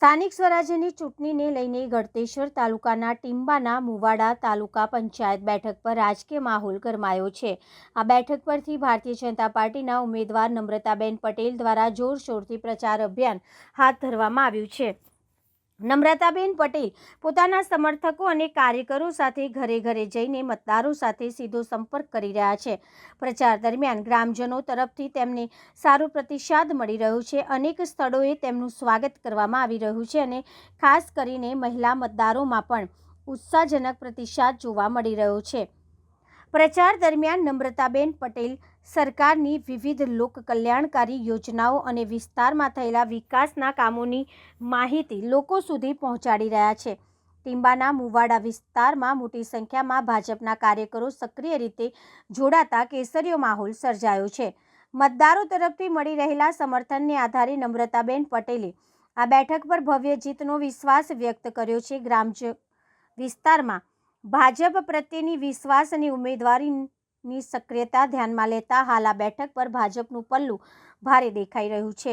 સ્થાનિક સ્વરાજ્યની ચૂંટણીને લઈને ગળતેશ્વર તાલુકાના ટીંબાના મુવાડા તાલુકા પંચાયત બેઠક પર રાજકીય માહોલ ગરમાયો છે। આ બેઠક પરથી ભારતીય જનતા પાર્ટીના ઉમેદવાર નમ્રતાબેન પટેલ દ્વારા જોરશોરથી પ્રચાર અભિયાન હાથ ધરવામાં આવ્યું છે। નમ્રતાબેન પટેલ પોતાના સમર્થકો અને કાર્યકરો સાથે ઘરે ઘરે જઈને મતદારો સાથે સીધો સંપર્ક કરી રહ્યા છે। પ્રચાર દરમિયાન ગ્રામજનો તરફથી તેમને સારો પ્રતિસાદ મળી રહ્યો છે। અનેક સ્થળોએ તેમનું સ્વાગત કરવામાં આવી રહ્યું છે અને ખાસ કરીને મહિલા મતદારોમાં પણ ઉત્સાહજનક પ્રતિસાદ જોવા મળી રહ્યો છે। પ્રચાર દરમિયાન નમ્રતાબેન પટેલ સરકારની વિવિધ લોક કલ્યાણકારી યોજનાઓ અને વિસ્તારમાં થયેલા વિકાસના કામોની માહિતી લોકો સુધી પહોંચાડી રહ્યા છે। ટીંબાના મુવાડા વિસ્તારમાં મોટી સંખ્યામાં ભાજપના કાર્યકરો સક્રિય રીતે જોડાતા કેસરીયો માહોલ સર્જાયો છે। મતદારો તરફથી મળી રહેલા સમર્થનને આધારે નમ્રતાબેન પટેલે આ બેઠક પર ભવ્ય જીતનો વિશ્વાસ વ્યક્ત કર્યો છે। ગ્રામ્ય વિસ્તારમાં ભાજપ પ્રત્યેની વિશ્વાસ અને ઉમેદવારીની સક્રિયતા ધ્યાનમાં લેતા હાલ આ બેઠક પર ભાજપનું પલ્લું ભારે દેખાઈ રહ્યું છે।